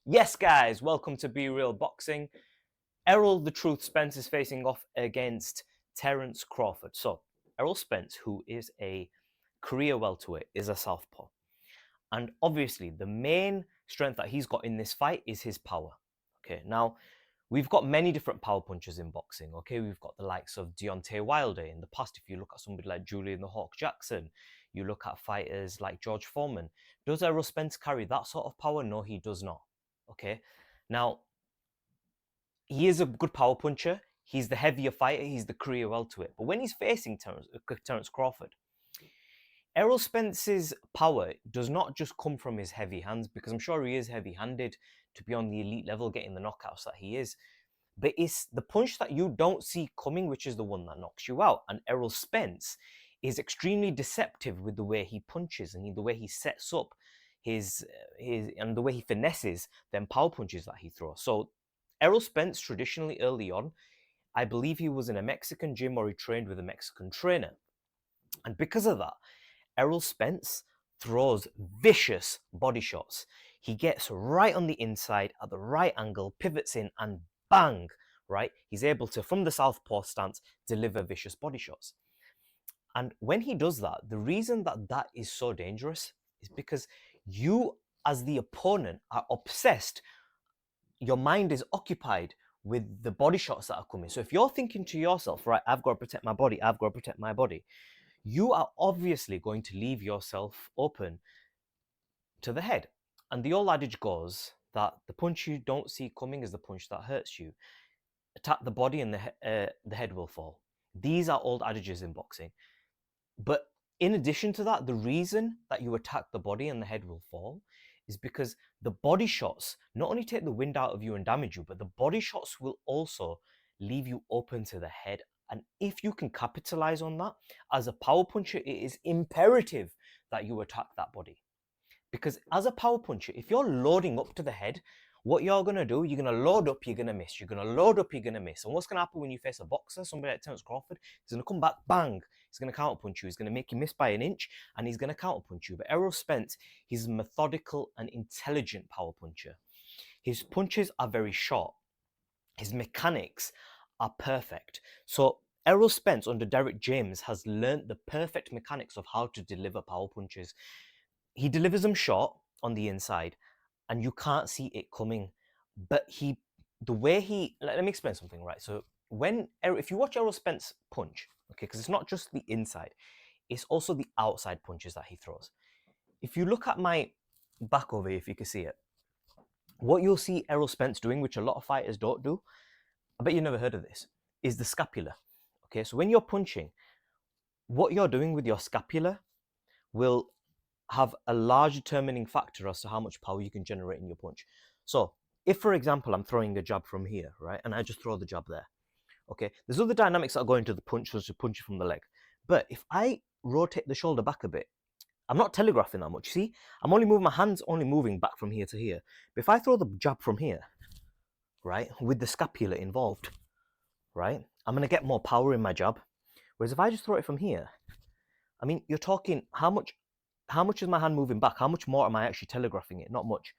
Yes, guys, welcome to Be Real Boxing. Errol the Truth Spence is facing off against Terence Crawford. So, Errol Spence, who is a career welterweight, is a southpaw. And obviously, the main strength that he's got in this fight is his power. Okay, now we've got many different power punchers in boxing. Okay, we've got the likes of Deontay Wilder in the past. If you look at somebody like Julian the Hawk Jackson, you look at fighters like George Foreman. Does Errol Spence carry that sort of power? No, he does not. Okay, now he is a good power puncher. He's the heavier fighter. He's the career welterweight. But when he's facing Terence Crawford, Errol Spence's power does not just come from his heavy hands, because I'm sure he is heavy-handed to be on the elite level, getting the knockouts that he is. But it's the punch that you don't see coming, which is the one that knocks you out. And Errol Spence is extremely deceptive with the way he punches and the way he sets up his and the way he finesses them power punches that he throws. So Errol Spence traditionally early on, I believe he was in a Mexican gym or he trained with a Mexican trainer. And because of that, Errol Spence throws vicious body shots. He gets right on the inside at the right angle, pivots in, and bang, right? He's able to, from the southpaw stance, deliver vicious body shots. And when he does that, the reason that that is so dangerous is because you, as the opponent, are obsessed. Your mind is occupied with the body shots that are coming. So if you're thinking to yourself, right, I've got to protect my body, I've got to protect my body, you are obviously going to leave yourself open to the head. And the old adage goes that the punch you don't see coming is the punch that hurts you. Attack the body and the head will fall. These are old adages in boxing. But in addition to that, the reason that you attack the body and the head will fall is because the body shots not only take the wind out of you and damage you, but the body shots will also leave you open to the head. And if you can capitalize on that, as a power puncher, it is imperative that you attack that body. Because as a power puncher, if you're loading up to the head, what you're going to do, you're going to load up, you're going to miss. You're going to load up, you're going to miss. And what's going to happen when you face a boxer, somebody like Terence Crawford, he's going to come back, bang. He's going to counterpunch you. He's going to make you miss by an inch, and he's going to counterpunch you. But Errol Spence, he's a methodical and intelligent power puncher. His punches are very short. His mechanics are perfect. So Errol Spence under Derek James has learned the perfect mechanics of how to deliver power punches. He delivers them short on the inside, and you can't see it coming. But let me explain something, right? So if you watch Errol Spence punch, okay, because it's not just the inside, it's also the outside punches that he throws. If you look at my back over here, if you can see it, what you'll see Errol Spence doing, which a lot of fighters don't do, I bet you never heard of this, is the scapula. Okay, so when you're punching, what you're doing with your scapula will have a large determining factor as to how much power you can generate in your punch. So if, for example, I'm throwing a jab from here, right, and I just throw the jab there, okay, there's other dynamics that are going to the punch, such as punch from the leg. But if I rotate the shoulder back a bit, I'm not telegraphing that much. See, I'm only moving, my hands only moving back from here to here. But if I throw the jab from here, right, with the scapula involved, right, I'm going to get more power in my jab. Whereas if I just throw it from here, I mean, you're talking how much is my hand moving back? How much more am I actually telegraphing it? Not much.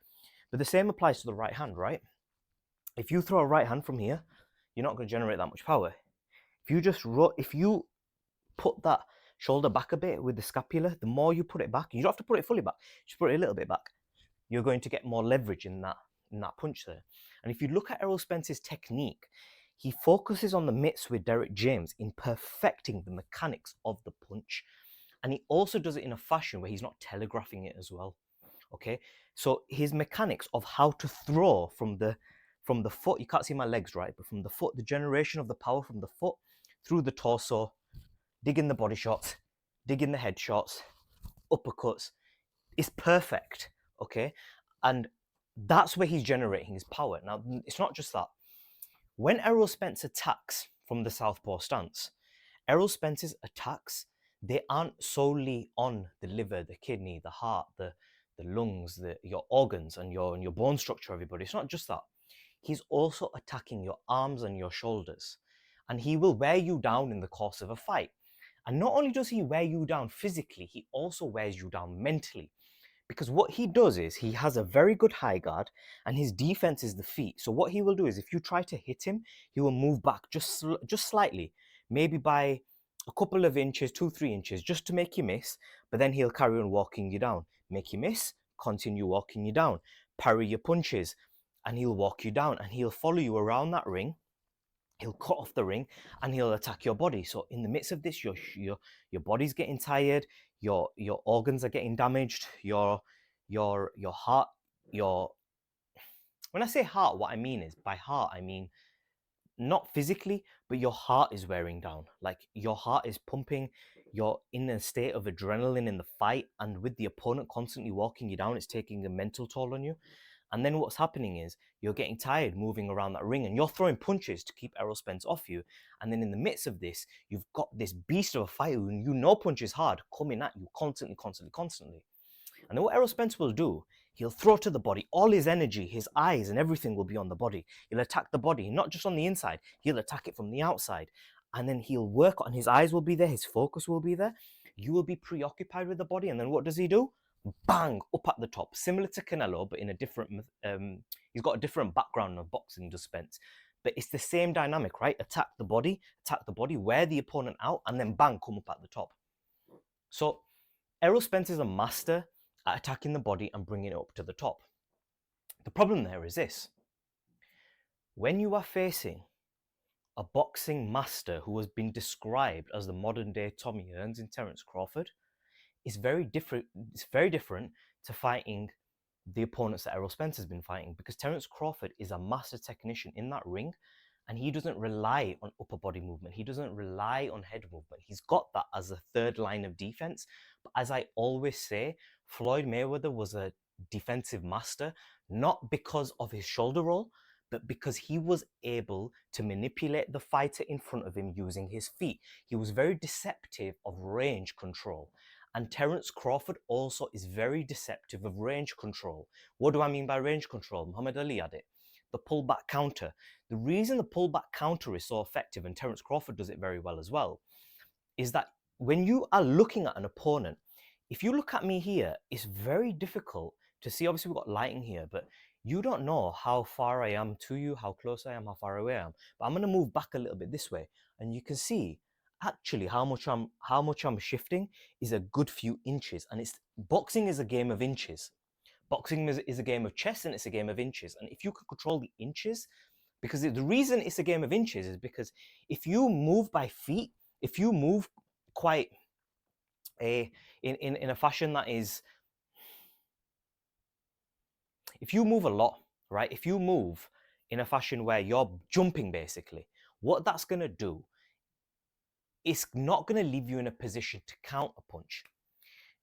But the same applies to the right hand, right? If you throw a right hand from here, you're not going to generate that much power. If you put that shoulder back a bit with the scapula, the more you put it back, you don't have to put it fully back, just put it a little bit back, you're going to get more leverage in that punch there. And if you look at Errol Spence's technique, he focuses on the mitts with Derek James in perfecting the mechanics of the punch. And he also does it in a fashion where he's not telegraphing it as well. Okay, so his mechanics of how to throw from the foot, you can't see my legs, right, but from the foot, the generation of the power from the foot through the torso, digging the body shots, digging the head shots, uppercuts, is perfect. Okay, and that's where he's generating his power. Now, it's not just that. When Errol Spence attacks from the southpaw stance, Errol Spence's attacks, they aren't solely on the liver, the kidney, the heart, the lungs, your organs and your bone structure, everybody. It's not just that. He's also attacking your arms and your shoulders. And he will wear you down in the course of a fight. And not only does he wear you down physically, he also wears you down mentally. Because what he does is he has a very good high guard and his defense is the feet. So what he will do is if you try to hit him, he will move back just slightly, maybe by a couple of inches, 2-3 inches, just to make you miss. But then he'll carry on walking you down, make you miss, continue walking you down, parry your punches, and he'll walk you down and he'll follow you around that ring. He'll cut off the ring and he'll attack your body. So in the midst of this, your body's getting tired, your organs are getting damaged, your heart, your when I say heart, what I mean is by heart, I mean not physically, but your heart is wearing down. Like your heart is pumping, you're in a state of adrenaline in the fight, and with the opponent constantly walking you down, it's taking a mental toll on you. And then what's happening is you're getting tired moving around that ring and you're throwing punches to keep Errol Spence off you. And then in the midst of this, you've got this beast of a fighter who you know punches hard coming at you constantly, constantly, constantly. And then what Errol Spence will do, he'll throw to the body. All his energy, his eyes and everything will be on the body. He'll attack the body, not just on the inside, he'll attack it from the outside. And then he'll work on, his eyes will be there, his focus will be there. You will be preoccupied with the body. And then what does he do? Bang, up at the top. Similar to Canelo, but in a different, he's got a different background of boxing, does Spence. But it's the same dynamic, right? Attack the body, wear the opponent out, and then bang, come up at the top. So Errol Spence is a master at attacking the body and bringing it up to the top. The problem there is this. When you are facing a boxing master who has been described as the modern day Tommy Hearns in Terence Crawford, it's very different to fighting the opponents that Errol Spence has been fighting, because Terence Crawford is a master technician in that ring and he doesn't rely on upper body movement. He doesn't rely on head movement. He's got that as a third line of defense. But as I always say, Floyd Mayweather was a defensive master, not because of his shoulder roll, but because he was able to manipulate the fighter in front of him using his feet. He was very deceptive of range control. And Terence Crawford also is very deceptive of range control. What do I mean by range control? Muhammad Ali had it. The pullback counter. The reason the pullback counter is so effective, and Terence Crawford does it very well as well, is that when you are looking at an opponent, if you look at me here, it's very difficult to see. Obviously, we've got lighting here, but you don't know how far I am to you, how close I am, how far away I am. But I'm going to move back a little bit this way, and you can see actually how much I'm shifting is a good few inches. And it's boxing is a game of inches. Boxing is a game of chess and it's a game of inches. And if you can control the inches, because the reason it's a game of inches is because if you move by feet, if you move quite in a fashion that is, if you move a lot, right? If you move in a fashion where you're jumping basically, what that's going to do, it's not going to leave you in a position to counter punch.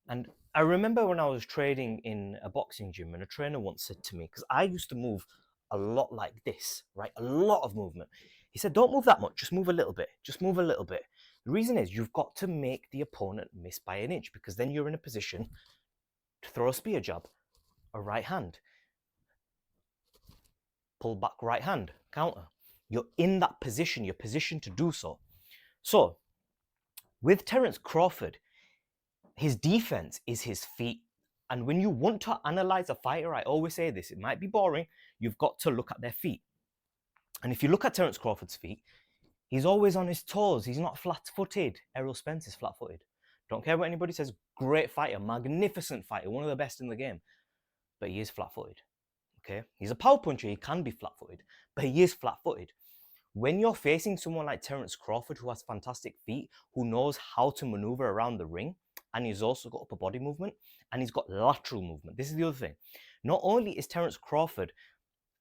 And I remember when I was training in a boxing gym and a trainer once said to me, because I used to move a lot like this, right? A lot of movement. He said, don't move that much, just move a little bit, just move a little bit. The reason is you've got to make the opponent miss by an inch, because then you're in a position to throw a spear jab, a right hand, pull back right hand, counter. You're in that position, you're positioned to do so. So with Terence Crawford, his defense is his feet. And when you want to analyze a fighter, I always say this, it might be boring, you've got to look at their feet. And if you look at Terence Crawford's feet, he's always on his toes. He's not flat-footed. Errol Spence is flat-footed. Don't care what anybody says, great fighter, magnificent fighter, one of the best in the game. But he is flat-footed, okay? He's a power puncher, he can be flat-footed, but he is flat-footed. When you're facing someone like Terence Crawford, who has fantastic feet, who knows how to maneuver around the ring, and he's also got upper body movement, and he's got lateral movement. This is the other thing. Not only is Terence Crawford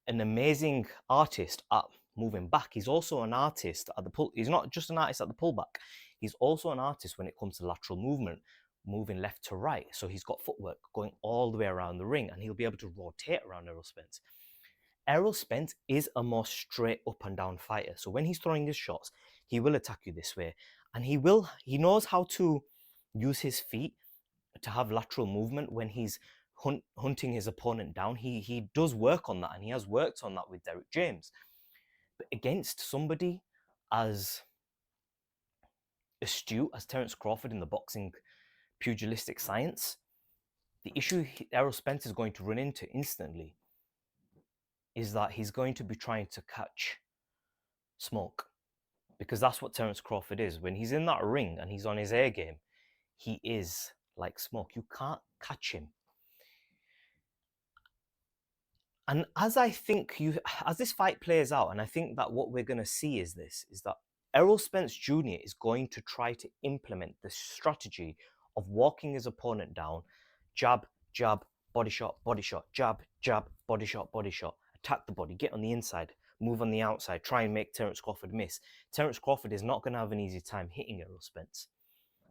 an amazing artist at moving back, he's also an artist at the pull. He's not just an artist at the pullback. He's also an artist when it comes to lateral movement, moving left to right. So he's got footwork going all the way around the ring, and he'll be able to rotate around Errol Spence. Errol Spence is a more straight up and down fighter. So when he's throwing his shots, he will attack you this way. And he knows how to use his feet to have lateral movement when he's hunting his opponent down. He does work on that, and he has worked on that with Derek James. But against somebody as astute as Terence Crawford in the boxing pugilistic science, The issue Errol Spence is going to run into instantly is that he's going to be trying to catch smoke, because that's what Terence Crawford is. When he's in that ring and he's on his A game, he is like smoke. You can't catch him. And as this fight plays out, and I think that what we're going to see is that Errol Spence Jr. is going to try to implement the strategy of walking his opponent down, jab, jab, body shot, jab, jab, body shot, attack the body, get on the inside, move on the outside, try and make Terence Crawford miss. Terence Crawford is not going to have an easy time hitting Errol Spence,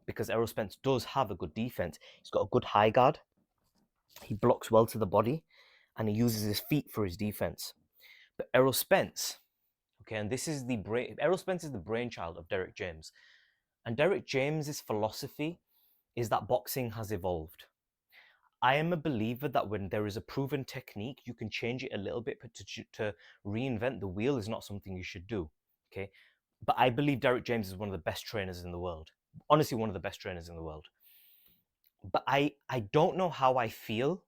because Errol Spence does have a good defense. He's got a good high guard. He blocks well to the body, and he uses his feet for his defense. But Errol Spence, okay, and Errol Spence is the brainchild of Derek James. And Derek James's philosophy is that boxing has evolved. I am a believer that when there is a proven technique, you can change it a little bit, but to reinvent the wheel is not something you should do, okay? But I believe Derek James is one of the best trainers in the world. Honestly, one of the best trainers in the world. But I don't know how I feel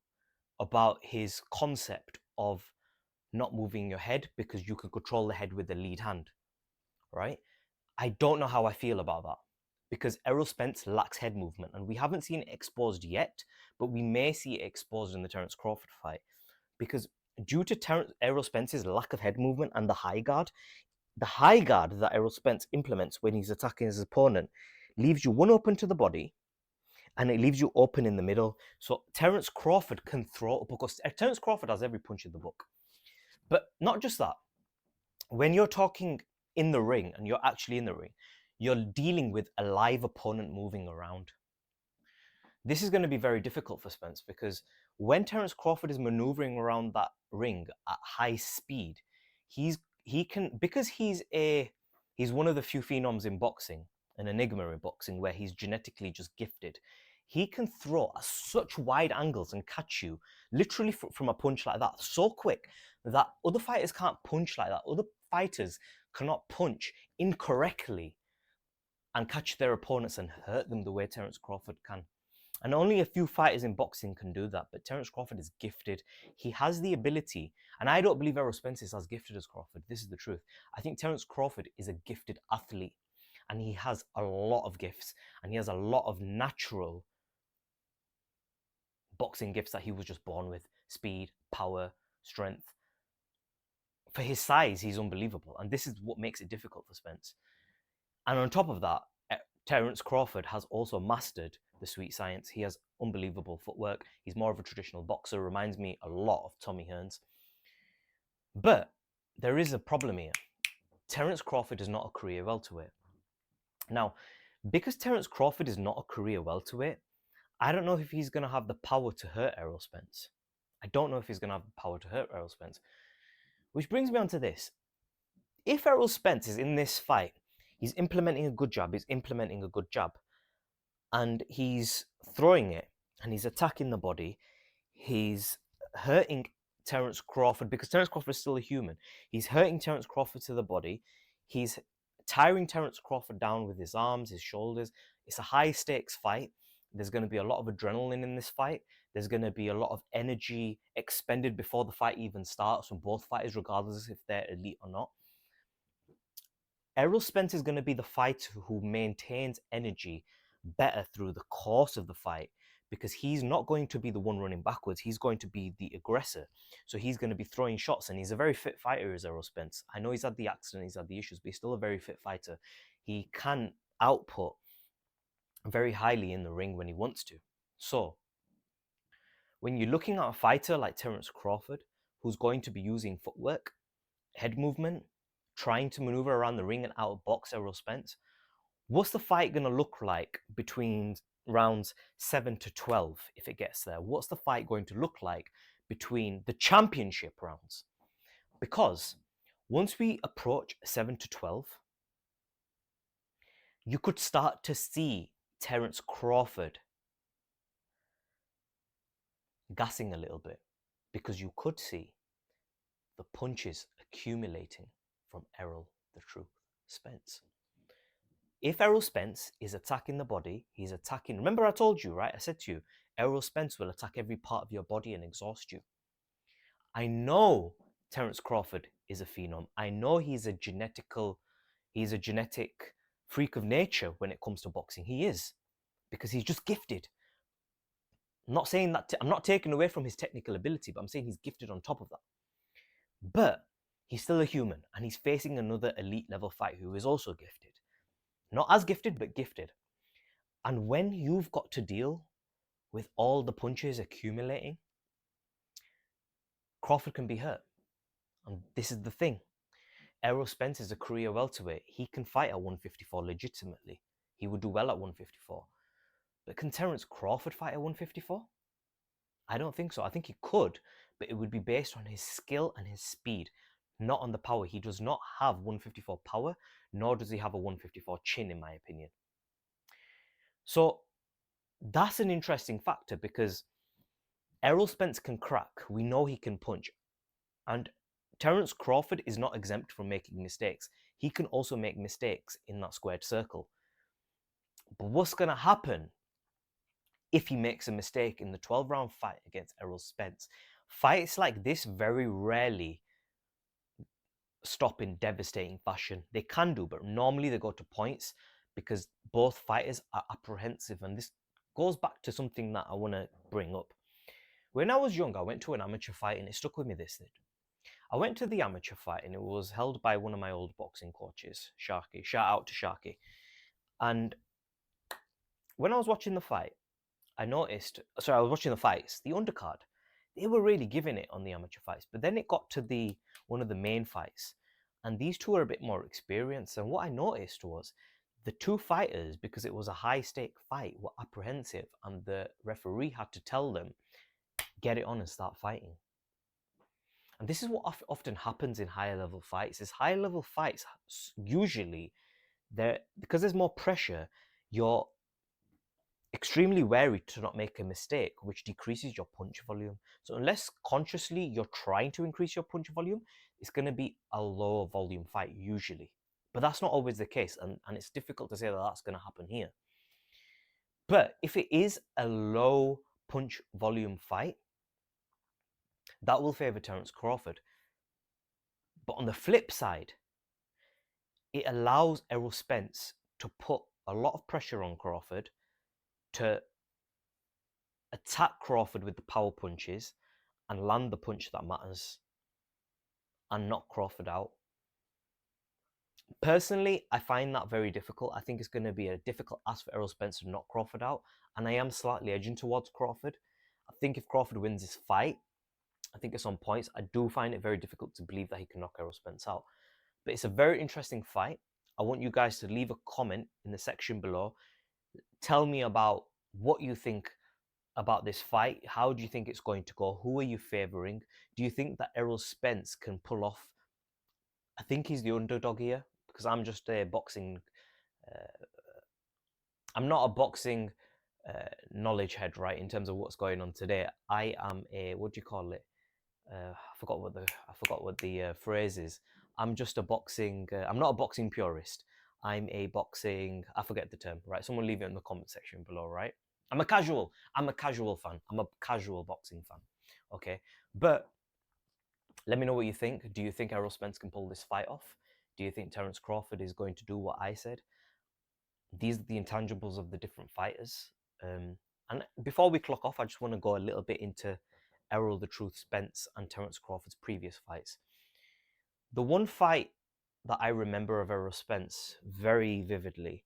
about his concept of not moving your head, because you can control the head with the lead hand, right? I don't know how I feel about that, because Errol Spence lacks head movement, and we haven't seen it exposed yet, but we may see it exposed in the Terence Crawford fight, because due to Errol Spence's lack of head movement and the high guard that Errol Spence implements when he's attacking his opponent leaves you one open to the body, and it leaves you open in the middle. So Terence Crawford can throw, because Terence Crawford has every punch in the book. But not just that. When you're talking in the ring, and you're actually in the ring, you're dealing with a live opponent moving around. This is going to be very difficult for Spence, because when Terence Crawford is maneuvering around that ring at high speed, because he's one of the few phenoms in boxing, an enigma in boxing, where he's genetically just gifted. He can throw at such wide angles and catch you literally from a punch like that so quick that other fighters can't punch like that. Other fighters cannot punch incorrectly and catch their opponents and hurt them the way Terence Crawford can. And only a few fighters in boxing can do that. But Terence Crawford is gifted. He has the ability. And I don't believe Errol Spence is as gifted as Crawford. This is the truth. I think Terence Crawford is a gifted athlete. And he has a lot of gifts. And he has a lot of natural boxing gifts that he was just born with. Speed, power, strength. For his size, he's unbelievable. And this is what makes it difficult for Spence. And on top of that, Terence Crawford has also mastered the sweet science. He has unbelievable footwork. He's more of a traditional boxer, reminds me a lot of Tommy Hearns. But there is a problem here. Terence Crawford is not a career welterweight. Now, because Terence Crawford is not a career welterweight, I don't know if he's going to have the power to hurt Errol Spence. I don't know if he's going to have the power to hurt Errol Spence. Which brings me on to this. If Errol Spence is in this fight, he's implementing a good jab, and he's throwing it, and he's attacking the body, he's hurting Terence Crawford, because Terence Crawford is still a human. He's hurting Terence Crawford to the body. He's tiring Terence Crawford down with his arms, his shoulders. It's a high stakes fight. There's going to be a lot of adrenaline in this fight. There's going to be a lot of energy expended before the fight even starts from both fighters, regardless if they're elite or not. Errol Spence is going to be the fighter who maintains energy better through the course of the fight, because he's not going to be the one running backwards. He's going to be the aggressor. So he's going to be throwing shots, and he's a very fit fighter, is Errol Spence. I know he's had the accident, he's had the issues, but he's still a very fit fighter. He can output very highly in the ring when he wants to. So when you're looking at a fighter like Terence Crawford, who's going to be using footwork, head movement, trying to maneuver around the ring and outbox Errol Spence, what's the fight going to look like between rounds 7 to 12 if it gets there? What's the fight going to look like between the championship rounds? Because once we approach 7 to 12, you could start to see Terence Crawford gassing a little bit, because you could see the punches accumulating from Errol the Truth Spence. If Errol Spence is attacking the body, he's attacking. Remember, I told you, right? I said to you, Errol Spence will attack every part of your body and exhaust you. I know Terence Crawford is a phenom. I know he's a genetic freak of nature when it comes to boxing. He is, because he's just gifted. I'm not saying that I'm not taking away from his technical ability, but I'm saying he's gifted on top of that. But he's still a human, and he's facing another elite level fight who is also gifted. Not as gifted, but gifted. And when you've got to deal with all the punches accumulating, Crawford can be hurt. And this is the thing. Errol Spence is a career welterweight. He can fight at 154 legitimately. He would do well at 154. But can Terence Crawford fight at 154? I don't think so. I think he could, but it would be based on his skill and his speed, not on the power. He does not have 154 power, nor does he have a 154 chin, in my opinion. So that's an interesting factor, because Errol Spence can crack. We know he can punch. And Terence Crawford is not exempt from making mistakes. He can also make mistakes in that squared circle. But what's going to happen if he makes a mistake in the 12-round fight against Errol Spence? Fights like this very rarely stop in devastating fashion. They can do, but normally they go to points because both fighters are apprehensive. And this goes back to something that I want to bring up. When I was young, I went to an amateur fight, and it stuck with me, this thing. I went to the amateur fight, and it was held by one of my old boxing coaches, Sharky. Shout out to Sharky. And when I was watching the fight, I was watching the fights, the undercard, they were really giving it on the amateur fights. But then it got to one of the main fights, and these two are a bit more experienced. And what I noticed was the two fighters, because it was a high-stake fight, were apprehensive, and the referee had to tell them, get it on and start fighting. And this is what often happens in higher level fights. Is higher level fights, usually, because there's more pressure, you're extremely wary to not make a mistake, which decreases your punch volume. So unless consciously you're trying to increase your punch volume, it's going to be a lower volume fight usually. But that's not always the case, and it's difficult to say that that's going to happen here. But if it is a low punch volume fight, that will favor Terence Crawford. But on the flip side, it allows Errol Spence to put a lot of pressure on Crawford, to attack Crawford with the power punches and land the punch that matters and knock Crawford out. Personally, I find that very difficult. I think it's going to be a difficult ask for Errol Spence to knock Crawford out, and I am slightly edging towards Crawford. I think if Crawford wins this fight, I think it's on points. I do find it very difficult to believe that he can knock Errol Spence out. But it's a very interesting fight. I want you guys to leave a comment in the section below. Tell me about what you think about this fight. How do you think it's going to go? Who are you favoring? Do you think that Errol Spence can pull off? I think he's the underdog here, because I'm just a boxing. I'm not a boxing knowledge head, right? In terms of what's going on today, I am a, what do you call it? I forgot what the phrase is. I'm just a boxing. I'm not a boxing purist. I'm a boxing. I forget the term. Right? Someone leave it in the comment section below. Right? I'm a casual fan. I'm a casual boxing fan. Okay, but let me know what you think. Do you think Errol Spence can pull this fight off? Do you think Terence Crawford is going to do what I said? These are the intangibles of the different fighters. And before we clock off, I just want to go a little bit into Errol the Truth Spence and Terence Crawford's previous fights. The one fight that I remember of Errol Spence very vividly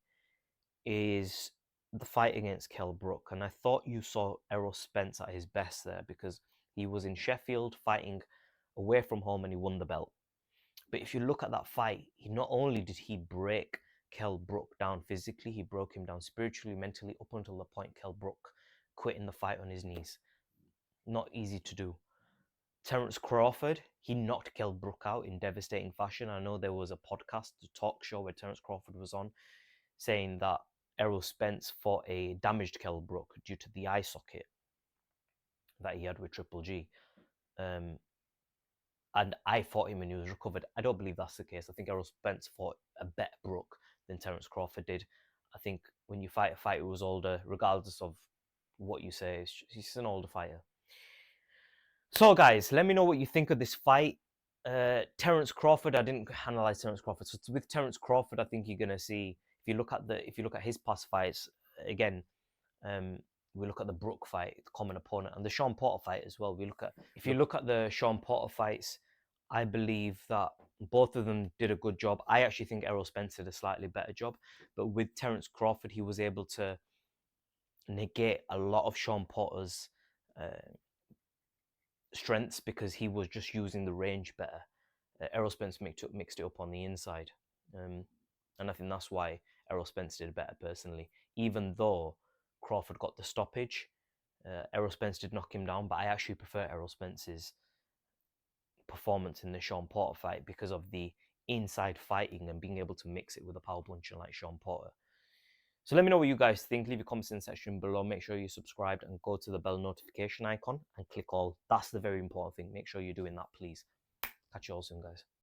is the fight against Kell Brook. And I thought you saw Errol Spence at his best there, because he was in Sheffield fighting away from home and he won the belt. But if you look at that fight, not only did he break Kell Brook down physically, he broke him down spiritually, mentally, up until the point Kell Brook quit in the fight on his knees. Not easy to do. Terence Crawford, he knocked Kell Brook out in devastating fashion. I know there was a podcast, a talk show where Terence Crawford was on, saying that Errol Spence fought a damaged Kell Brook due to the eye socket that he had with Triple G. And I fought him and he was recovered. I don't believe that's the case. I think Errol Spence fought a better Brook than Terence Crawford did. I think when you fight a fighter who's older, regardless of what you say. He's an older fighter. So, guys, let me know what you think of this fight. Terence Crawford. I didn't analyze Terence Crawford. So with Terence Crawford, I think you're gonna see if you look at his past fights again. Um, we look at the Brook fight, the common opponent, and the Sean Porter fight as well. If you look at the Sean Porter fights, I believe that both of them did a good job. I actually think Errol Spence did a slightly better job, but with Terence Crawford, he was able to negate a lot of Sean Porter's uh, strengths because he was just using the range better. Errol Spence mixed it up on the inside, and I think that's why Errol Spence did better personally. Even though Crawford got the stoppage, Errol Spence did knock him down, but I actually prefer Errol Spence's performance in the Sean Porter fight because of the inside fighting and being able to mix it with a power puncher like Sean Porter. So let me know what you guys think. Leave your comments in the section below. Make sure you're subscribed and go to the bell notification icon and click all. That's the very important thing. Make sure you're doing that, please. Catch you all soon, guys.